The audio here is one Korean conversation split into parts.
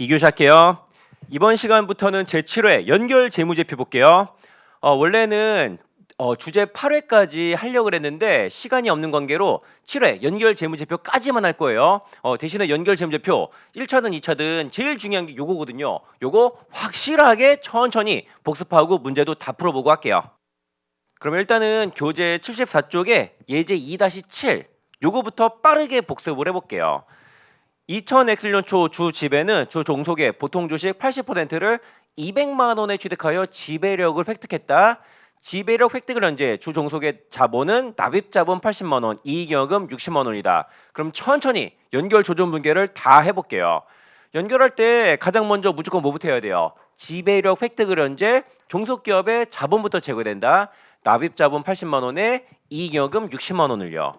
2교시 할게요. 이번 시간부터는 제7회 연결 재무제표 볼게요. 원래는 주제 8회까지 하려고 했는데 시간이 없는 관계로 7회 연결 재무제표까지만 할 거예요. 대신에 연결 재무제표 1차든 2차든 제일 중요한 게 요거거든요. 요거 확실하게 천천히 복습하고 문제도 다 풀어보고 할게요. 그럼 일단은 교재 74쪽에 예제 2-7 요거부터 빠르게 복습을 해볼게요. 2000엑슬년 초 주 지배는 주 종속의 보통 주식 80%를 200만 원에 취득하여 지배력을 획득했다. 지배력 획득을 현재 주 종속의 자본은 납입 자본 80만 원, 이익여금 60만 원이다. 그럼 천천히 연결 조정 분계를 다 해볼게요. 연결할 때 가장 먼저 무조건 뭐부터 해야 돼요? 지배력 획득을 현재 종속기업의 자본부터 제거된다. 납입 자본 80만 원에 이익여금 60만 원을요.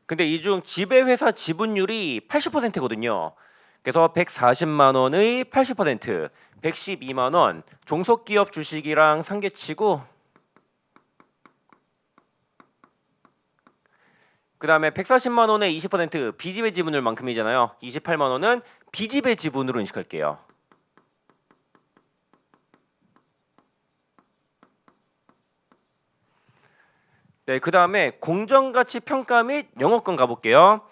근데 이 중 지배회사 지분율이 80%거든요. 그래서 140만 원의 80%, 112만 원 종속기업 주식이랑 상계치고 그 다음에 140만 원의 20% 비지배 지분율만큼이잖아요. 28만 원은 비지배 지분으로 인식할게요. 네, 그 다음에 공정가치 평가 및 영업권 가볼게요.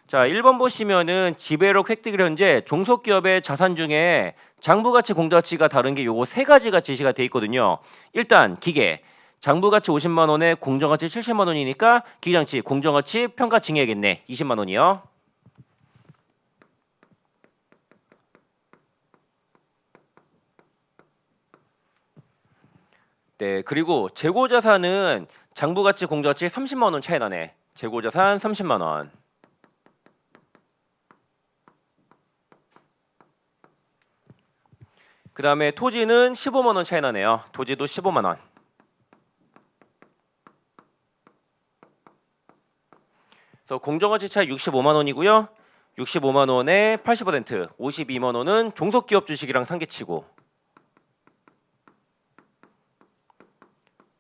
자, 1번 보시면은 지배력 획득을 현재 종속기업의 자산 중에 장부가치 공정가치가 다른 게 요거 세 가지가 제시가 돼 있거든요. 일단 기계 장부가치 50만 원에 공정가치 70만 원이니까 기장치 공정가치 평가 증여해야겠네. 20만 원이요. 네, 그리고 재고자산은 장부가치 공정가치 30만 원 차이 나네. 재고자산 30만 원. 그 다음에 토지는 15만 원 차이 나네요. 토지도 15만 원. 그래서 공정가치 차이 65만 원이고요. 65만 원에 80%, 52만 원은 종속기업 주식이랑 상계치고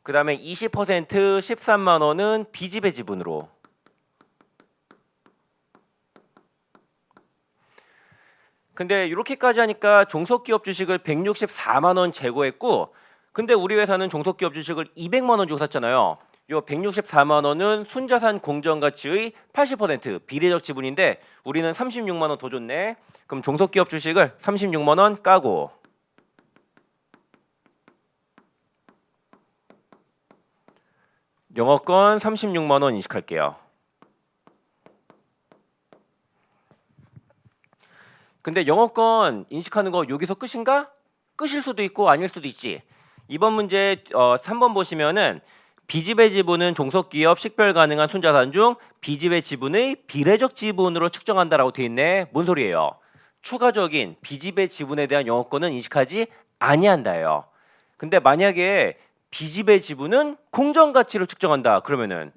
그 다음에 20% 13만 원은 비지배 지분으로 근데 이렇게까지 하니까 종속기업 주식을 164만 원 재고했고 근데 우리 회사는 종속기업 주식을 200만 원 주고 샀잖아요. 요 164만 원은 순자산 공정가치의 80% 비례적 지분인데 우리는 36만 원 더 줬네. 그럼 종속기업 주식을 36만 원 까고 영업권 36만 원 인식할게요. 근데 영업권 인식하는 거 여기서 끝인가? 끝일 수도 있고 아닐 수도 있지. 이번 문제 3번 보시면은 비지배 지분은 종속기업 식별 가능한 순자산 중 비지배 지분의 비례적 지분으로 측정한다라고 돼 있네. 뭔 소리예요? 추가적인 비지배 지분에 대한 영업권은 인식하지 아니한다예요. 근데 만약에 비지배 지분은 공정가치로 측정한다. 그러면은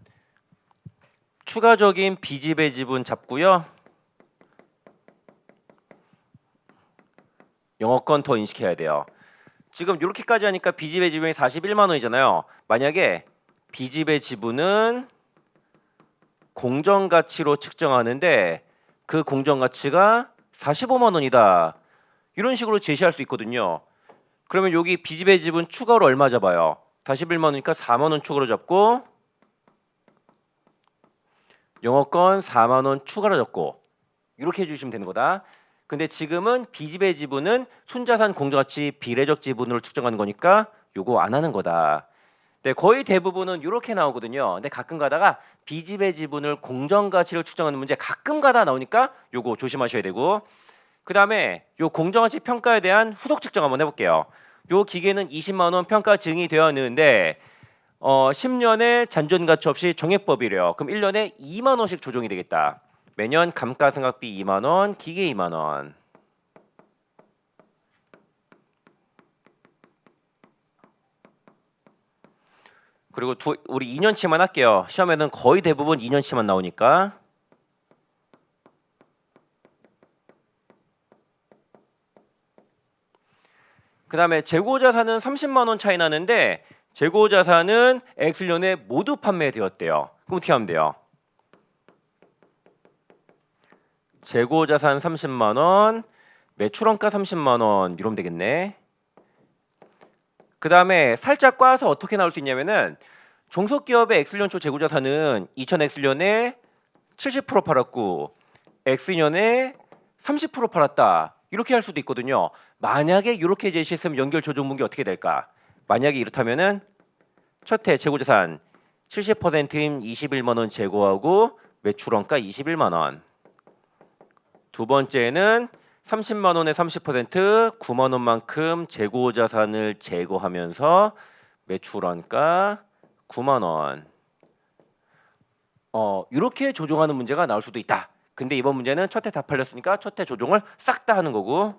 추가적인 비지배 지분 잡고요. 영업권 더 인식해야 돼요. 지금 이렇게까지 하니까 비지배 지분이 41만 원이잖아요. 만약에 비지배 지분은 공정가치로 측정하는데 그 공정가치가 45만 원이다. 이런 식으로 제시할 수 있거든요. 그러면 여기 비지배 지분 추가로 얼마 잡아요? 41만 원이니까 4만 원 추가로 잡고 영업권 4만 원 추가로 잡고 이렇게 해주시면 되는 거다. 근데 지금은 비지배 지분은 순자산 공정가치 비례적 지분으로 측정하는 거니까 요거 안 하는 거다. 네, 거의 대부분은 이렇게 나오거든요. 근데 가끔 가다가 비지배 지분을 공정가치로 측정하는 문제 가끔 가다 나오니까 요거 조심하셔야 되고 그 다음에 요 공정가치 평가에 대한 후속 측정 한번 해볼게요. 요 기계는 20만 원 평가 증이 되었는데 10년의 잔존가치 없이 정액법이래요. 그럼 1년에 2만 원씩 조정이 되겠다. 매년 감가상각비 2만 원, 기계 2만 원. 그리고 우리 2년치만 할게요. 시험에는 거의 대부분 2년치만 나오니까. 그다음에 재고자산은 30만 원 차이 나는데 재고자산은 엑슬련에 모두 판매되었대요. 그럼 어떻게 하면 돼요? 재고자산 30만 원, 매출원가 30만 원 이러면 되겠네. 그다음에 살짝 꽈서 어떻게 나올 수 있냐면은 종속기업의 엑슬련 초 재고자산은 2000 엑슬련에 70% 팔았고 엑스년에 30% 팔았다. 이렇게 할 수도 있거든요. 만약에 이렇게 제시했으면 연결 조정문기 어떻게 될까? 만약에 이렇다면은 첫해 재고자산 70%인 21만 원 제거하고 매출원가 21만 원. 두 번째는 30만 원에 30% 9만 원만큼 재고자산을 제거하면서 매출원가 9만 원. 이렇게 조정하는 문제가 나올 수도 있다. 근데 이번 문제는 첫해 다 팔렸으니까 첫해 조정을 싹 다 하는 거고.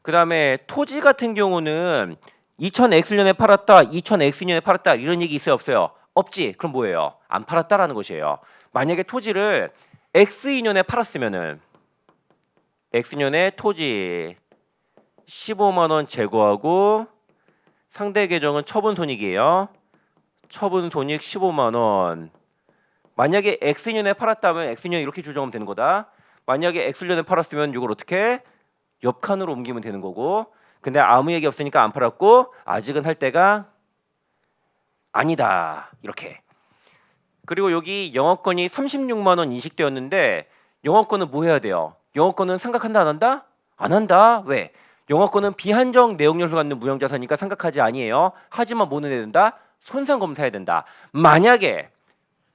그 다음에 토지 같은 경우는 2000X년에 팔았다, 2000X년에 팔았다 이런 얘기 있어요 없어요? 없지. 그럼 뭐예요? 안 팔았다라는 것이에요. 만약에 토지를 X2년에 팔았으면은 X년에 토지 15만 원 제거하고 상대 계정은 처분손익이에요. 처분손익 15만 원. 만약에 X년에 팔았다면 X년 이렇게 조정하면 되는 거다. 만약에 X년에 팔았으면 이걸 어떻게 옆칸으로 옮기면 되는 거고. 근데 아무 얘기 없으니까 안 팔았고 아직은 할 때가 아니다. 이렇게. 그리고 여기 영업권이 36만 원 인식되었는데 영업권은 뭐 해야 돼요? 영업권은 생각한다 안 한다? 안 한다. 왜? 영업권은 비한정 내역 요소가 있는 무형자산이니까 생각하지 아니에요. 하지만 뭐는 해야 된다? 손상 검사해야 된다. 만약에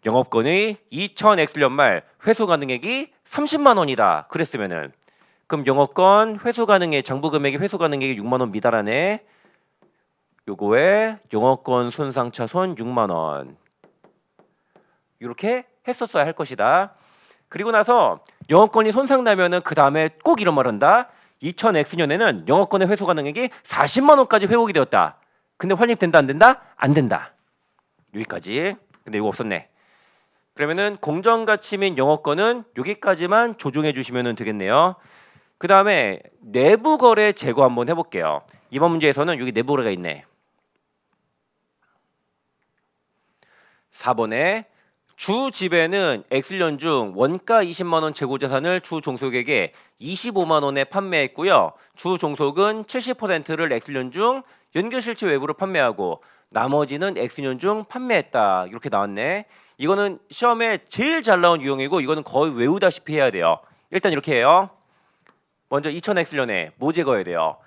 영업권의 2000X 연말 회수 가능액이 30만 원이다. 그랬으면은 그럼 영업권 회수 가능액 장부 금액이 회수 가능액이 6만 원 미달하네. 요거에 영업권 손상차손 6만 원. 이렇게 했었어야 할 것이다. 그리고 나서 영업권이 손상 나면은 그 다음에 꼭 이런 말 한다. 2000X년에는 영업권의 회수 가능액이 40만 원까지 회복이 되었다. 근데 환입된다 안 된다? 안 된다. 여기까지. 근데 이거 없었네. 그러면은 공정가치 및 영업권은 여기까지만 조정해 주시면 되겠네요. 그 다음에 내부 거래 제거 한번 해볼게요. 이번 문제에서는 여기 내부 거래가 있네. 4번에 주 지배는 X년 중 원가 20만 원 재고자산을 주 종속에게 25만 원에 판매했고요. 주 종속은 70%를 X년 중 연결실체 외부로 판매하고 나머지는 X년 중 판매했다. 이렇게 나왔네. 이거는 시험에 제일 잘 나온 유형이고 이거는 거의 외우다시피 해야 돼요. 일단 이렇게 해요. 먼저 2000X년에 뭐 제거해야 돼요?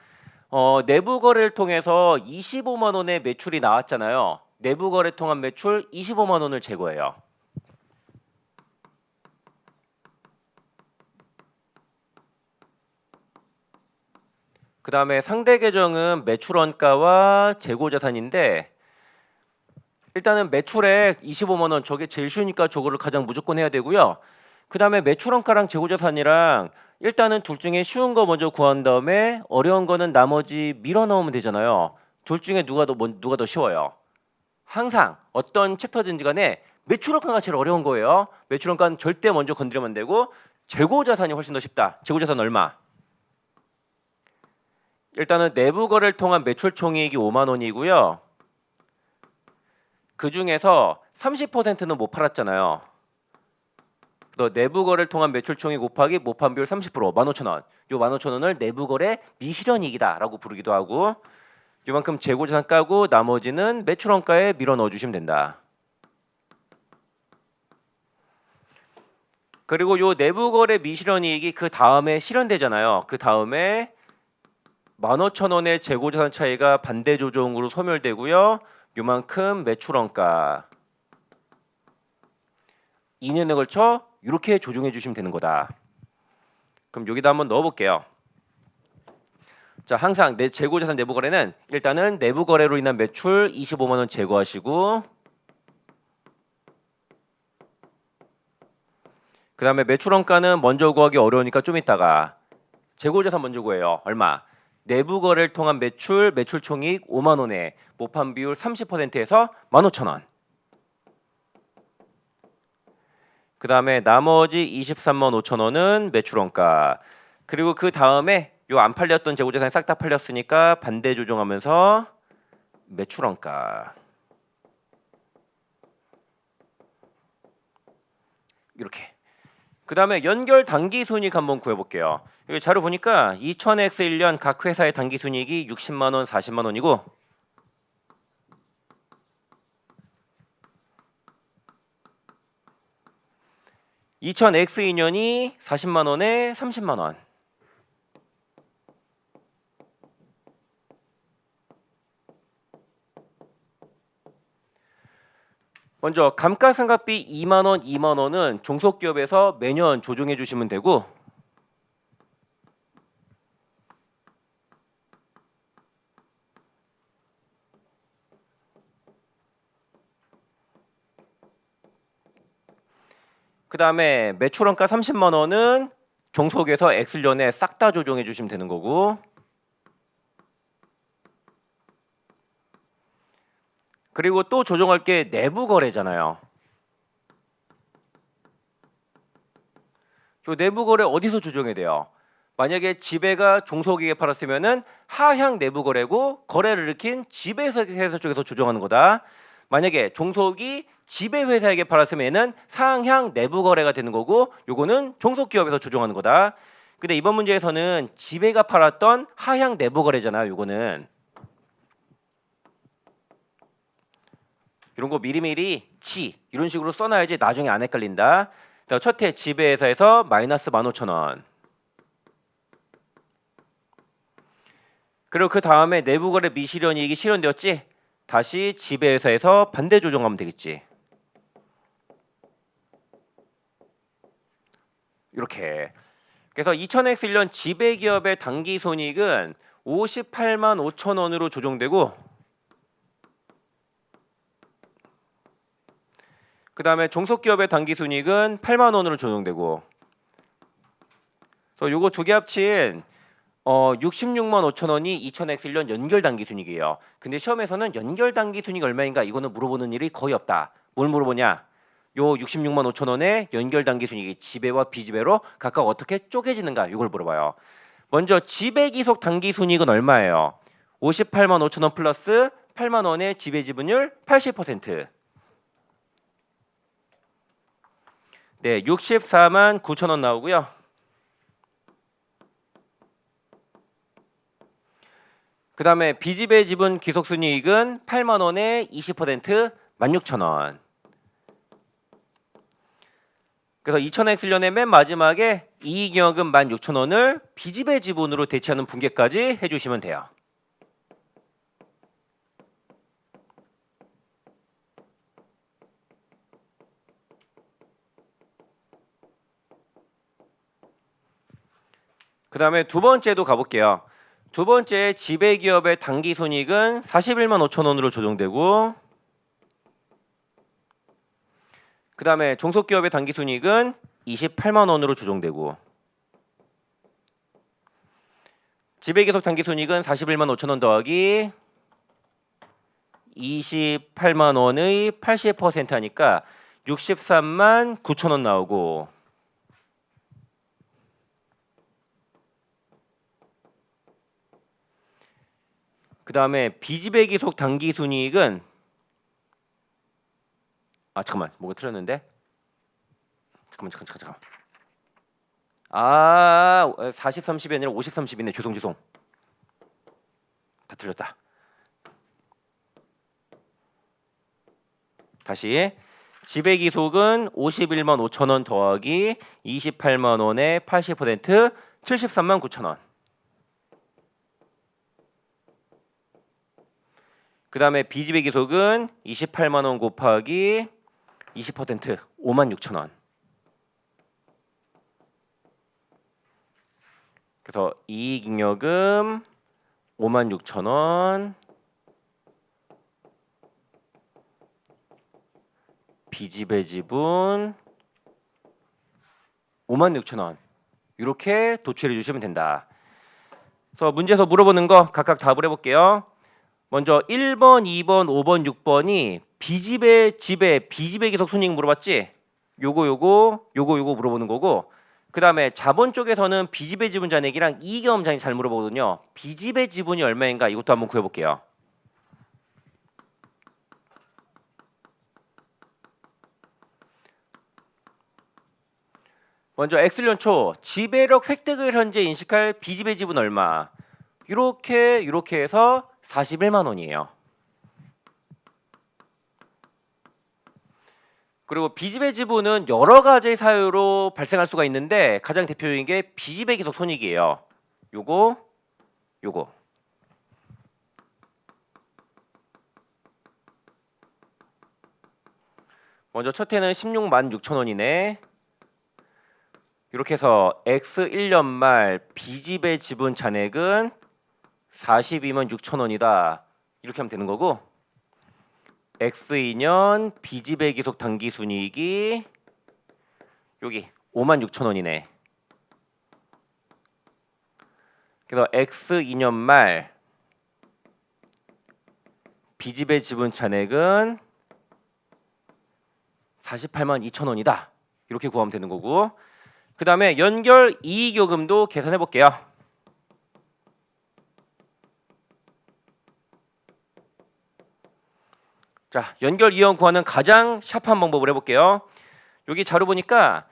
내부 거래를 통해서 25만 원의 매출이 나왔잖아요. 내부 거래 통한 매출 25만 원을 제거해요. 그 다음에 상대 계정은 매출원가와 재고자산인데 일단은 매출액 25만 원 저게 제일 쉬우니까 저거를 가장 무조건 해야 되고요. 그 다음에 매출원가랑 재고자산이랑 일단은 둘 중에 쉬운 거 먼저 구한 다음에 어려운 거는 나머지 밀어 넣으면 되잖아요. 둘 중에 누가 더 쉬워요? 항상 어떤 챕터든지 간에 매출원가가 제일 어려운 거예요. 매출원가는 절대 먼저 건드리면 안 되고 재고자산이 훨씬 더 쉽다. 재고자산 얼마? 일단은 내부 거래를 통한 매출 총이익이 5만 원이고요. 그 중에서 30%는 못 팔았잖아요. 또 내부 거래를 통한 매출 총이익 곱하기 모판 비율 30% 15,000원. 요 15,000원을 내부 거래 미실현이익이다라고 부르기도 하고 요만큼 재고자산 까고 나머지는 매출원가에 밀어 넣어 주시면 된다. 그리고 요 내부 거래 미실현이익이 그 다음에 실현되잖아요. 그 다음에 15,000원의 재고자산 차이가 반대 조정으로 소멸되고요. 요만큼 매출원가 2년에 걸쳐 이렇게 조정해 주시면 되는 거다. 그럼 여기다 한번 넣어 볼게요. 자, 항상 내 재고자산 내부 거래는 일단은 내부 거래로 인한 매출 25만 원 제거하시고 그 다음에 매출원가는 먼저 구하기 어려우니까 좀 이따가 재고자산 먼저 구해요. 얼마? 내부 거래를 통한 매출 총이익 5만 원에 모판 비율 30%에서 15,000원. 그 다음에 나머지 23만 5천 원은 매출원가. 그리고 그 다음에 요 안 팔렸던 재고자산이 싹 다 팔렸으니까 반대 조정하면서 매출원가 이렇게. 그 다음에 연결 당기순이익 한번 구해볼게요. 여기 자료 보니까 2000X 1년 각 회사의 당기순이익이 60만원, 40만원이고 2000X 2년이 40만원에 30만원. 먼저 감가상각비 2만원, 2만원은 종속기업에서 매년 조정해 주시면 되고 그 다음에 매출원가 30만원은 종속에서 엑슬련에 싹 다 조정해 주시면 되는 거고 그리고 또 조정할 게 내부 거래잖아요. 저 내부 거래 어디서 조정해야 돼요? 만약에 지배가 종속에게 팔았으면은 하향 내부 거래고 거래를 일으킨 지배회사 쪽에서 조정하는 거다. 만약에 종속이 지배회사에게 팔았으면은 상향 내부 거래가 되는 거고 요거는 종속기업에서 조정하는 거다. 근데 이번 문제에서는 지배가 팔았던 하향 내부 거래잖아요. 요거는 이런 거 미리미리 지 이런 식으로 써놔야지 나중에 안 헷갈린다. 첫 해 지배회사에서 마이너스 15,000원. 그리고 그 다음에 내부거래 미실현이익이 실현되었지? 다시 지배회사에서 반대 조정하면 되겠지. 이렇게. 그래서 2000X 1년 지배기업의 당기손익은 58만 5천 원으로 조정되고 그 다음에 종속기업의 당기순이익은 8만 원으로 조정되고 그래서 요거 두 개 합친 66만 5천 원이 2000X 1년 연결 당기순이익이에요. 근데 시험에서는 연결 당기순이익 얼마인가 이거는 물어보는 일이 거의 없다. 뭘 물어보냐? 요 66만 5천 원의 연결 당기순이익이 지배와 비지배로 각각 어떻게 쪼개지는가 이걸 물어봐요. 먼저 지배기속 당기순이익은 얼마예요? 58만 5천 원 플러스 8만 원의 지배 지분율 80%. 네, 64만 9천 원 나오고요. 그 다음에 비지배 지분 기속순이익은 8만 원에 20% 16,000원. 그래서 2000X 1년의 맨 마지막에 이익잉여금 16,000원을 비지배 지분으로 대체하는 분계까지 해주시면 돼요. 그 다음에 두 번째도 가볼게요. 두 번째 지배기업의 당기순이익은 41만 5천 원으로 조정되고 그 다음에 종속기업의 당기순이익은 28만 원으로 조정되고 지배기업 당기순이익은 41만 5천 원 더하기 28만 원의 80% 하니까 63만 9천 원 나오고 그 다음에 비지배기속 당기순이익은 잠깐만 뭐가 틀렸는데 잠깐만 40, 30이 아니라 50, 30이네. 죄송 다 틀렸다. 다시 지배기속은 51만 5천 원 더하기 28만 원에 80% 73만 9천 원. 그 다음에 비지배기속은 28만 원 곱하기 20% 5만 6천 원. 그래서 이익잉여금 5만 6천 원. 비지배 지분 5만 6천 원. 이렇게 도출해 주시면 된다. 그래서 문제에서 물어보는 거 각각 답을 해볼게요. 먼저 1번, 2번, 5번, 6번이 비지배 기속 순이익 물어봤지? 요거 물어보는 거고 그다음에 자본 쪽에서는 빚집의 지분 잔액이랑 이익경험장이 잘 물어보거든요. 빚집의 지분이 얼마인가 이것도 한번 구해볼게요. 먼저 X년초 지배력 획득을 현재 인식할 빚집의 지분 얼마? 이렇게 해서 41만 원이에요. 그리고 빚집의 지분은 여러 가지 사유로 발생할 수가 있는데 가장 대표적인 게 빚집의 기속 손익이에요. 요거. 먼저 첫 해는 16만 6천 원이네. 이렇게 해서 X1년 말 빚집의 지분 잔액은 42만 6천 원이다. 이렇게 하면 되는 거고 X2년 빚집의 기속 당기순이익이 여기 5만 6천 원이네. 그래서 X2년 말 빚집의 지분 잔액은 48만 2천 원이다. 이렇게 구하면 되는 거고 그 다음에 연결 이익요금도 계산해 볼게요. 자, 연결 이익요금 구하는 가장 샤프한 방법을 해볼게요. 여기 자료 보니까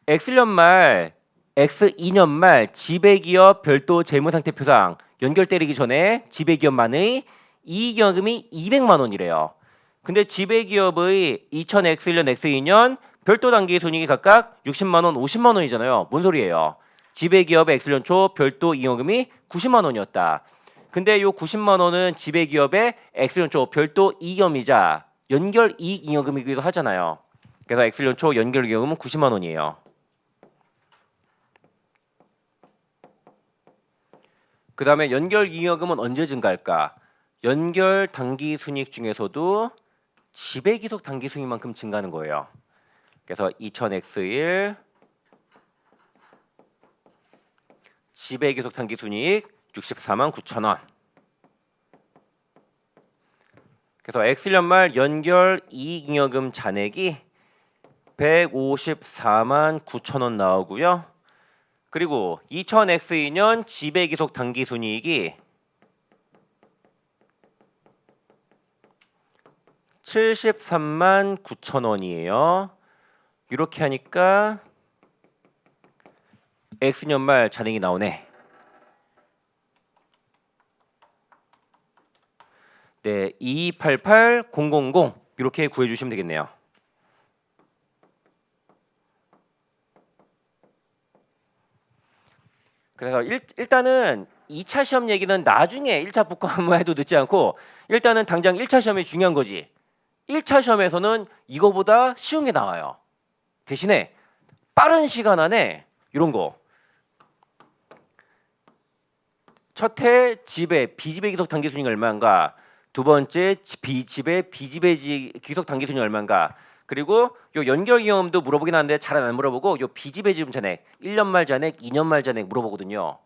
X1년 말, X2년 말 지배기업 별도 재무상태표상 연결 때리기 전에 지배기업만의 이익요금이 200만 원이래요. 근데 지배기업의 2000X1년, X2년 별도 단기 순이익이 각각 60만 원, 50만 원이잖아요. 뭔 소리예요? 지배기업의 X년 초 별도 이익요금이 90만 원이었다. 근데 요 90만 원은 지배기업의 X년 초 별도 이익이자 연결 이익 잉여금이기도 하잖아요. 그래서 X년 초 연결 이익요금은 90만 원이에요. 그 다음에 연결 이익요금은 언제 증가할까? 연결 당기 순이익 중에서도 지배기속 당기 순이익만큼 증가하는 거예요. 그래서 2000X1 지배기속 당기 순이익 64만 9천 원. 그래서 X년 말 연결 이익잉여금 잔액이 154만 9천 원 나오고요. 그리고 2000X2년 지배기속 당기 순이익이 73만 9천 원이에요. 이렇게 하니까 X년 말 잔액이 나오네. 네, 2288000 이렇게 구해주시면 되겠네요. 그래서 일단은 2차 시험 얘기는 나중에 1차 복권 한번 해도 늦지 않고 일단은 당장 1차 시험이 중요한 거지. 1차 시험에서는 이거보다 쉬운 게 나와요. 대신에 빠른 시간 안에 이런 거. 첫 해 집의 비집의 기속 단기 순위가 얼마인가? 두 번째 비집의 기속 단기 순위가 얼마인가? 그리고 요 연결 기험도 물어보긴 하는데 잘 안 물어보고 요 비집의 지분 잔액 1년 말 잔액, 2년 말 잔액 물어보거든요.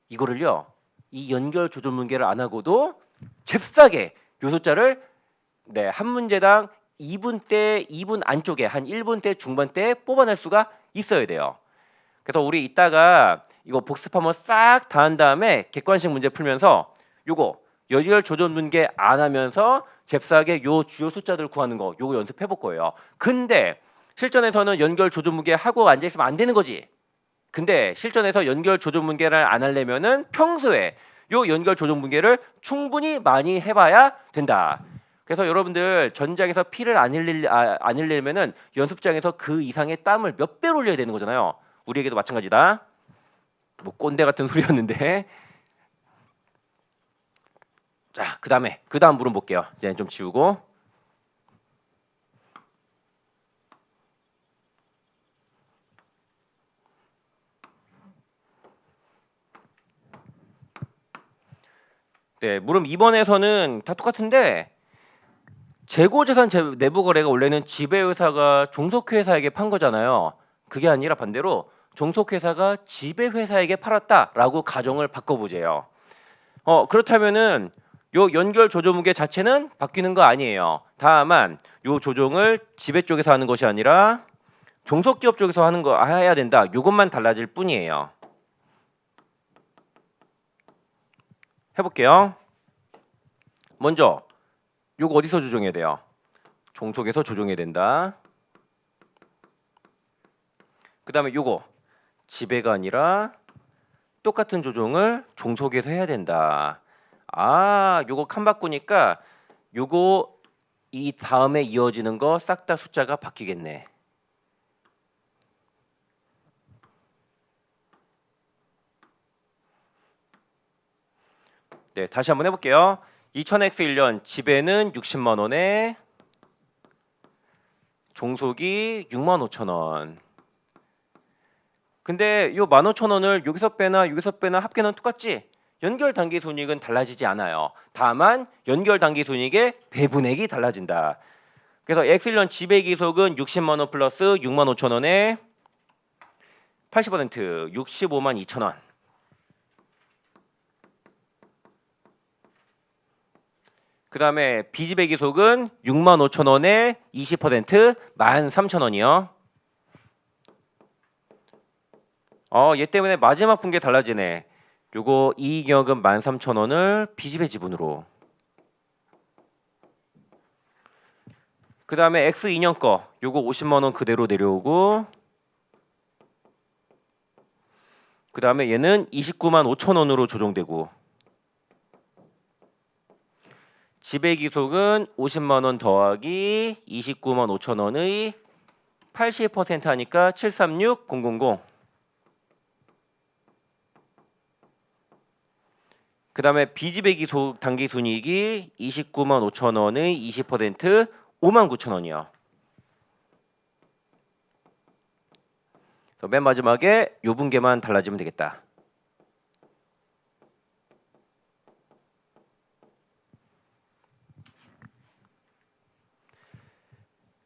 이거를요. 이 연결 조절 문제를 안 하고도 잽싸게 요 숫자를 네, 한 문제당 2분 안쪽에 한 1분대 중반대에 뽑아낼 수가 있어야 돼요. 그래서 우리 이따가 이거 복습 한번 싹 다 한 다음에 객관식 문제 풀면서 요거 연결 조절 문제 안 하면서 잽싸게 요 주요 숫자들 구하는 거 요거 연습해 볼 거예요. 근데 실전에서는 연결 조절 문제 하고 앉아 있으면 안 되는 거지. 근데 실전에서 연결 조절 문제를 안 하려면은 평소에 요 연결 조절 문제를 충분히 많이 해봐야 된다. 그래서 여러분들 전작에서 피를 안 흘리려면은 연습장에서 그 이상의 땀을 몇 배로 흘려야 되는 거잖아요. 우리에게도 마찬가지다. 뭐 꼰대 같은 소리였는데. 자, 그다음 물음 볼게요. 이제 좀 지우고. 네, 물음 2번에서는 다 똑같은데 재고재산 내부 거래가 원래는 지배회사가 종속회사에게 판 거잖아요. 그게 아니라 반대로 종속회사가 지배회사에게 팔았다라고 가정을 바꿔보재요. 그렇다면은 요 연결 조정무게 자체는 바뀌는 거 아니에요. 다만 요 조정을 지배 쪽에서 하는 것이 아니라 종속기업 쪽에서 하는 거 해야 된다. 요것만 달라질 뿐이에요. 해볼게요. 먼저 요거 어디서 조정해야 돼요? 종속에서 조정해야 된다. 그 다음에 요거 지배가 아니라 똑같은 조정을 종속에서 해야 된다. 아, 요거 칸 바꾸니까 요거 이 다음에 이어지는 거 싹 다 숫자가 바뀌겠네. 네, 다시 한번 해볼게요. 2000X1년 지배는 60만 원에 종속이 65,000원. 근데 요 15,000원을 여기서 빼나 합계는 똑같지? 연결 단기 손익은 달라지지 않아요. 다만 연결 단기 손익의 배분액이 달라진다. 그래서 X1년 지배 기속은 60만 원 플러스 65,000원에 80% 65만 2천원. 그 다음에 비지배 기속은 6만 5천원에 20% 13,000원이요. 얘 때문에 마지막 분계 달라지네. 요거 이익여금 13,000원을 비지배 지분으로. 그 다음에 X2년 거 요거 50만 원 그대로 내려오고, 그 다음에 얘는 29만 5천원으로 조정되고, 지배 기속은 50만 원 더하기 29만 5천원의 80% 하니까 736000. 그 다음에 비지배 기속 단기 순이익이 29만 5천원의 20% 5만 9천원이요. 맨 마지막에 요 분계만 달라지면 되겠다.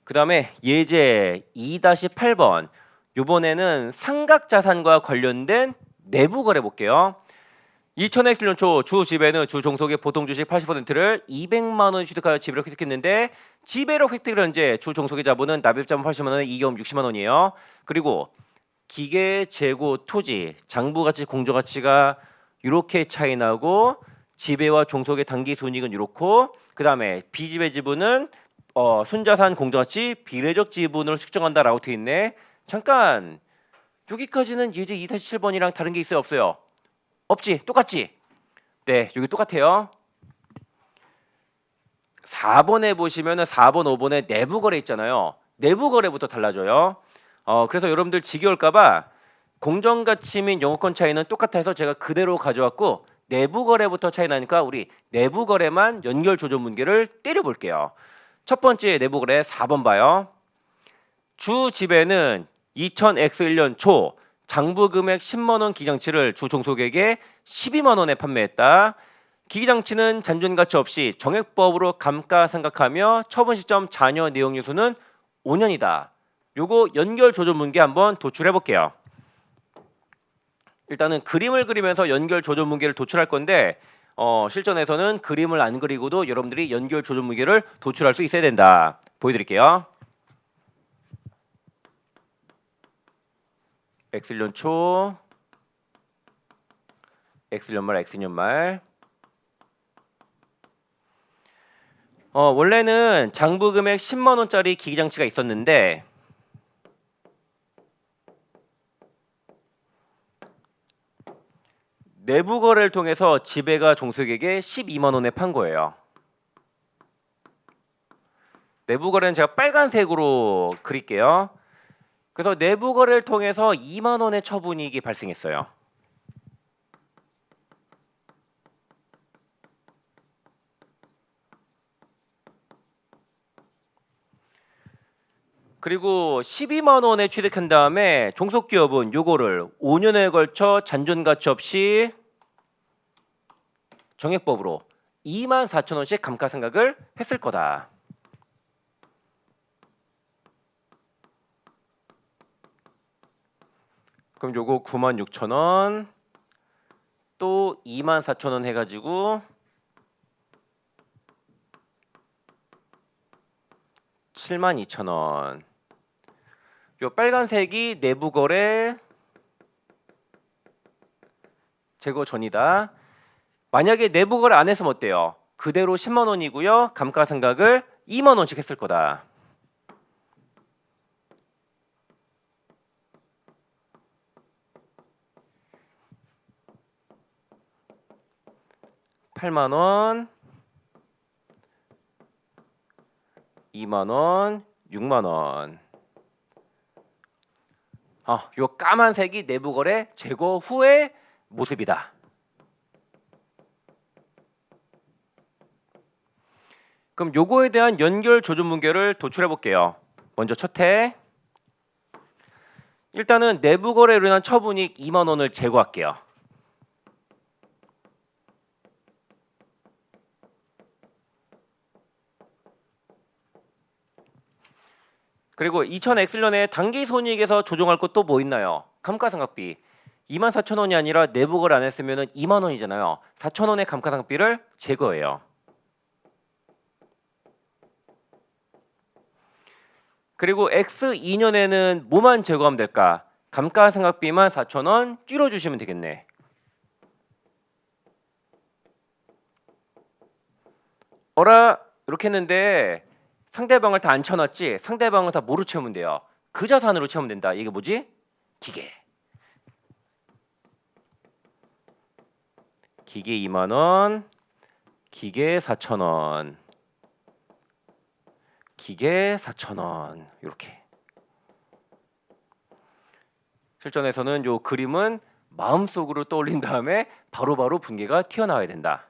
그 다음에 예제 2-8번. 요번에는 상각자산과 관련된 내부 거래 볼게요. 2000X년 초 주 지배는 주 종속의 보통 주식 80%를 200만 원 취득하여 지배로 획득했는데, 지배로 획득을 현재 주 종속의 자본은 납입자본 80만 원에 이익금 60만 원이에요. 그리고 기계, 재고, 토지, 장부 가치, 공정 가치가 이렇게 차이 나고, 지배와 종속의 단기 손익은 이렇고, 그 다음에 비지배 지분은 순자산 공정 가치 비례적 지분으로 측정한다라고 되어 있네. 잠깐, 여기까지는 예제 2-7번이랑 다른 게 있어요, 없어요? 없지? 똑같지? 네, 여기 똑같아요. 4번에 보시면은 4번, 5번에 내부 거래 있잖아요. 내부 거래부터 달라져요. 그래서 여러분들 지겨울까봐 공정 가치 및 영업권 차이는 똑같아 해서 제가 그대로 가져왔고, 내부 거래부터 차이 나니까 우리 내부 거래만 연결 조정 문제를 때려 볼게요. 첫 번째 내부 거래 4번 봐요. 주 지배는 2000X1년 초 장부 금액 10만 원 기장치를 주 종속에게 12만 원에 판매했다. 기기장치는 잔존 가치 없이 정액법으로 감가상각하며 처분 시점 잔여 내용 요소는 5년이다. 요거 연결 조정 문제 한번 도출해 볼게요. 일단은 그림을 그리면서 연결 조정 문제를 도출할 건데, 실전에서는 그림을 안 그리고도 여러분들이 연결 조정 문제를 도출할 수 있어야 된다. 보여드릴게요. X년 초, X년 말, X년 말. 원래는 장부 금액 10만 원짜리 기기장치가 있었는데, 내부 거래를 통해서 지배가 종속에게 12만 원에 판 거예요. 내부 거래는 제가 빨간색으로 그릴게요. 그래서 내부 거래를 통해서 2만 원의 처분이익이 발생했어요. 그리고 12만 원에 취득한 다음에 종속기업은 요거를 5년에 걸쳐 잔존 가치 없이 정액법으로 2만 4천 원씩 감가상각을 했을 거다. 그럼 요거 9만 6천 원, 또 2만 4천 원 해가지고 7만 2천 원. 요 빨간색이 내부 거래 제거 전이다. 만약에 내부 거래 안 했으면 어때요? 그대로 10만 원이고요. 감가상각을 2만 원씩 했을 거다. (8만 원) 2만 원, 6만 원. 요 까만색이 내부 거래 제거 후의 모습이다. 그럼 요거에 대한 연결 조준 문제를 도출해 볼게요. 먼저 첫 해. 일단은 내부 거래로 인한 처분이익 2만 원을 제거할게요. 그리고 2000X년에 단기 손익에서 조정할 것 또 뭐 있나요? 감가상각비. 24,000원이 아니라 내부 거래 안 했으면 2만 원이잖아요. 4,000원의 감가상각비를 제거해요. 그리고 X2년에는 뭐만 제거하면 될까? 감가상각비만 4,000원 줄여주시면 되겠네. 어라 이렇게 했는데 상대방을 다 안 쳐놨지? 상대방을 다 뭐로 채우면 돼요? 그 자산으로 채우면 된다. 이게 뭐지? 기계. 기계 2만 원, 기계 4,000원, 기계 4,000원 이렇게. 실전에서는 요 그림은 마음속으로 떠올린 다음에 바로바로 분계가 튀어나와야 된다.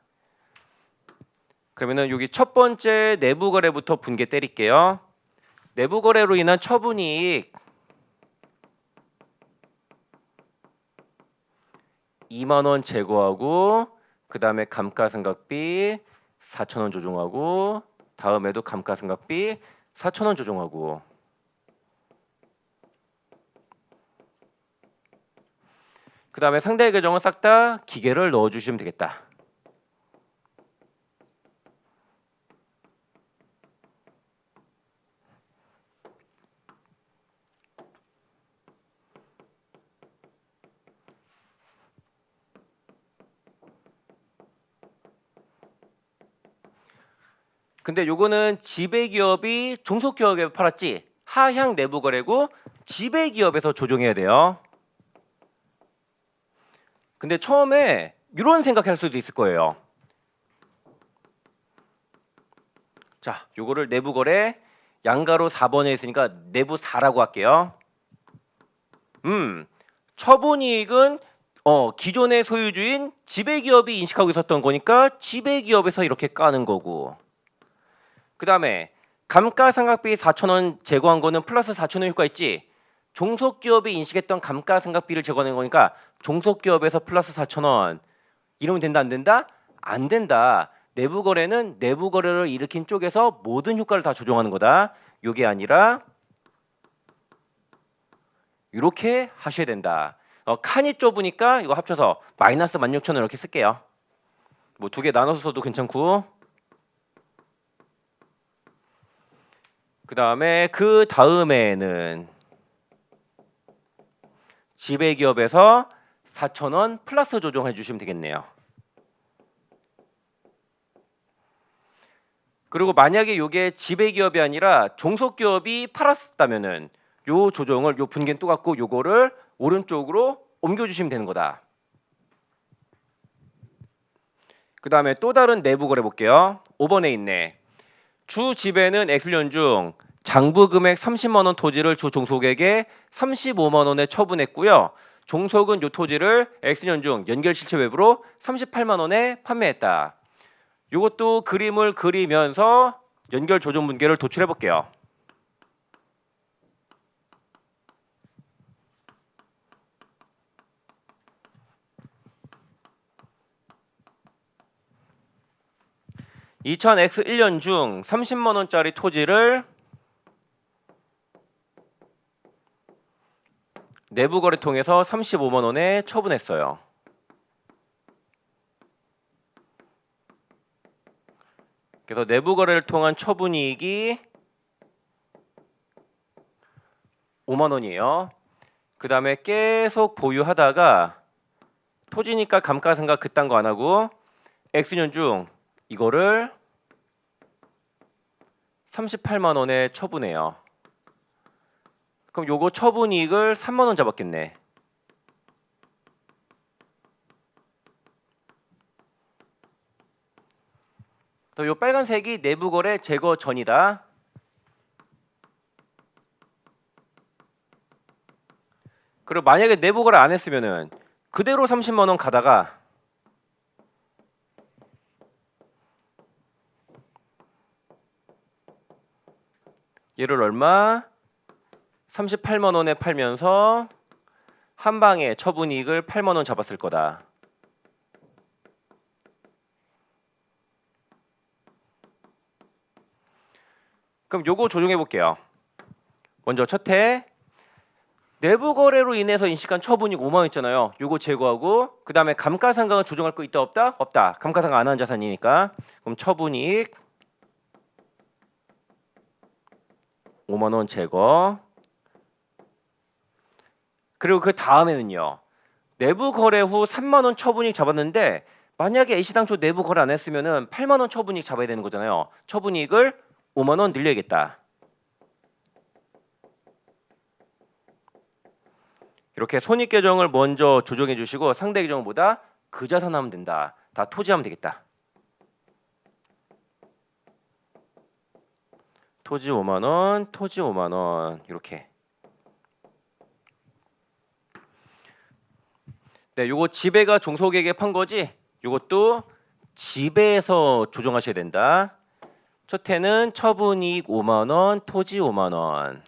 그러면은 여기 첫 번째 내부 거래부터 분계 때릴게요. 내부 거래로 인한 처분이익 2만 원 제거하고 그 다음에 감가상각비 4,000원 조정하고 다음에도 감가상각비 4,000원 조정하고 그 다음에 상대 계정은 싹 다 기계를 넣어주시면 되겠다. 근데 요거는 지배기업이 종속기업에 팔았지 하향 내부 거래고 지배기업에서 조정해야 돼요. 근데 처음에 이런 생각할 수도 있을 거예요. 자, 요거를 내부 거래 양가로 4번에 있으니까 내부 4라고 할게요. 처분이익은 기존의 소유주인 지배기업이 인식하고 있었던 거니까 지배기업에서 이렇게 까는 거고 그 다음에 감가상각비 4,000원 제거한 거는 플러스 4,000원 효과 있지. 종속기업이 인식했던 감가상각비를 제거하는 거니까 종속기업에서 플러스 4,000원 이러면 된다 안 된다? 안 된다. 내부 거래는 내부 거래를 일으킨 쪽에서 모든 효과를 다 조정하는 거다. 요게 아니라 이렇게 하셔야 된다. 칸이 좁으니까 이거 합쳐서 마이너스 16,000원 이렇게 쓸게요. 뭐 두 개 나눠서 써도 괜찮고 그 다음에는 지배기업에서 4,000원 플러스 조정해 주시면 되겠네요. 그리고 만약에 요게 지배기업이 아니라 종속기업이 팔았다면은 요 조정을 요 분계는 똑같고 요거를 오른쪽으로 옮겨주시면 되는 거다. 그 다음에 또 다른 내부 거래 볼게요. 5번에 있네. 주 지배는 X년 중 장부 금액 30만 원 토지를 주 종속에게 35만 원에 처분했고요. 종속은 요 토지를 X년 중 연결 실체 외부로 38만 원에 판매했다. 요것도 그림을 그리면서 연결 조정 문제를 도출해 볼게요. (2000X1년) 중 30만 원짜리 토지를 내부 거래 통해서 35만 원에 처분했어요. 그래서 내부 거래를 통한 처분이익이 5만 원이에요. 그 다음에 계속 보유하다가 토지니까 감가상각 그딴 거 안 하고 X년 중 이거를 38만 원에 처분해요. 그럼 요거 처분이익을 3만 원 잡았겠네. 요 빨간색이 내부거래 제거 전이다. 그리고 만약에 내부거래 안 했으면은 그대로 30만 원 가다가 얘를 얼마? 38만 원에 팔면서 한 방에 처분이익을 8만 원 잡았을 거다. 그럼 요거 조정해 볼게요. 먼저 첫 해 내부 거래로 인해서 인식한 처분이익 5만 원 있잖아요. 요거 제거하고 그 다음에 감가상각을 조정할 거 있다 없다? 없다. 감가상각 안 한 자산이니까. 그럼 처분이익 5만 원 제거. 그리고 그 다음에는요. 내부 거래 후 3만 원 처분이익 잡았는데 만약에 A시당초 내부 거래 안 했으면은 8만 원 처분이익 잡아야 되는 거잖아요. 처분이익을 5만 원 늘려야겠다. 이렇게 손익 계정을 먼저 조정해 주시고 상대 계정은 뭐다? 그 자산 하면 된다. 다 토지하면 되겠다. 토지 5만 원, 토지 5만 원 이렇게. 네, 요거 지배가 종속에게 판 거지. 요것도 지배에서 조정하셔야 된다. 첫 해는 처분이익 5만 원, 토지 5만 원.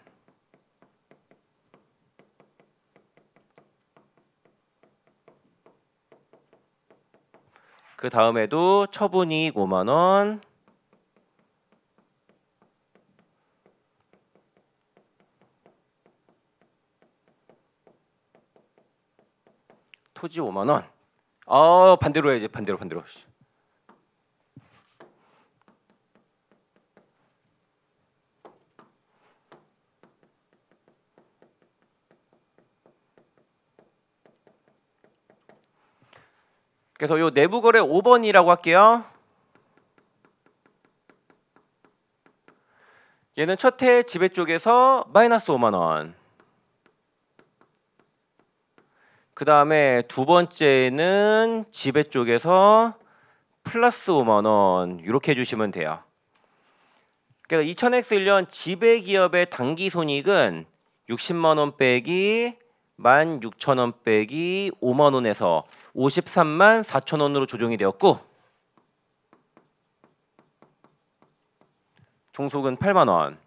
그 다음에도 처분이익 5만 원. 토지 5만 원. 반대로 해야지. 반대로. 그래서 요 내부 거래 5번이라고 할게요. 얘는 첫 해 지배 쪽에서 마이너스 5만 원. 그 다음에 두 번째는 지배 쪽에서 플러스 5만 원 이렇게 해주시면 돼요. 그러니까 2000X1년 지배 기업의 당기 손익은 60만 원 빼기 16,000원 빼기 5만 원에서 53만 4천 원으로 조정이 되었고 종속은 8만 원.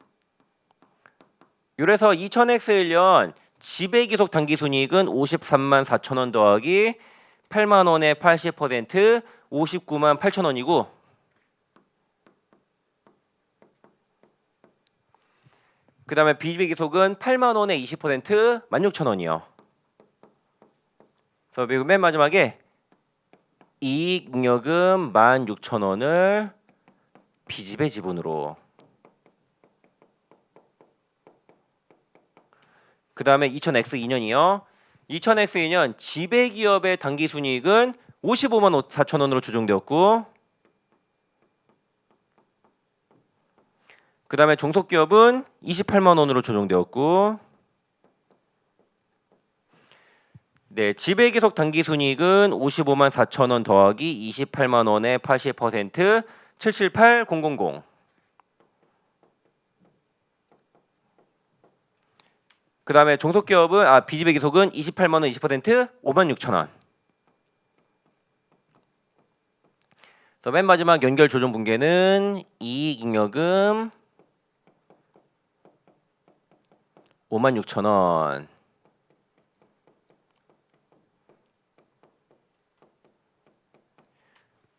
이래서 2000X1년 지배기속 당기순이익은 53만 4천 원 더하기 8만 원의 80% 59만 8천 원이고 그 다음에 비지배기속은 8만 원의 20% 16,000원이요. 그래서 맨 마지막에 이익잉여금 16,000원을 비지배 지분으로 그 다음에 2000X2년이요. 2000X2년 지배기업의 당기순이익은 55만 4천 원으로 조정되었고 그 다음에 종속기업은 28만 원으로 조정되었고 네, 지배기속 당기순이익은 55만 4천 원 더하기 28만 원의 80% 778000 그 다음에 종속기업은 비지배기속은 28만 원 20% 5만 6천 원. 맨 마지막 연결 조정 분계는 이익잉여금 5만 6천 원.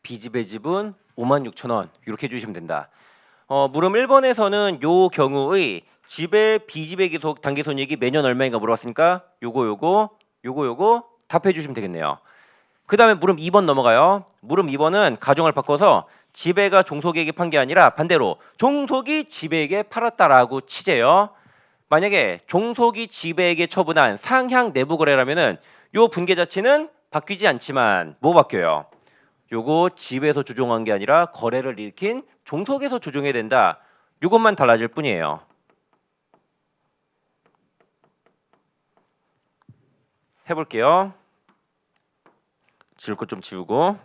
비지배 지분 5만 6천 원 이렇게 해주시면 된다. 물음 1번에서는 요 경우의 지배 비지배 기속 당기손익이 매년 얼마인가 물어봤으니까 요거 답해 주시면 되겠네요. 그 다음에 물음 2번 넘어가요. 물음 2번은 가정을 바꿔서 지배가 종속에게 판 게 아니라 반대로 종속이 지배에게 팔았다라고 치재요. 만약에 종속이 지배에게 처분한 상향 내부 거래라면은 요 분계 자체는 바뀌지 않지만 뭐 바뀌어요? 요거 지배에서 조종한 게 아니라 거래를 일으킨 종속에서 조종해야 된다. 요것만 달라질 뿐이에요. 해볼게요. 지울 것 좀 지우고.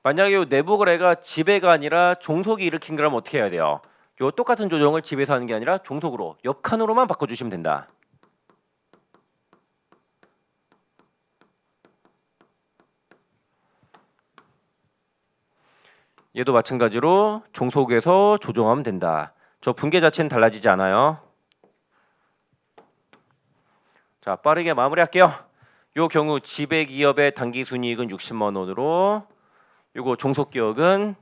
만약에 요 내부 거래가 지배가 아니라 종속이 일으킨 거라면 어떻게 해야 돼요? 요 똑같은 조정을 지배에서 하는 게 아니라 종속으로 옆 칸으로만 바꿔주시면 된다. 얘도 마찬가지로 종속에서 조정하면 된다. 저 분계 자체는 달라지지 않아요. 자, 빠르게 마무리할게요. 요 경우 지배 기업의 단기 순이익은 60만 원으로, 요거 종속 기업은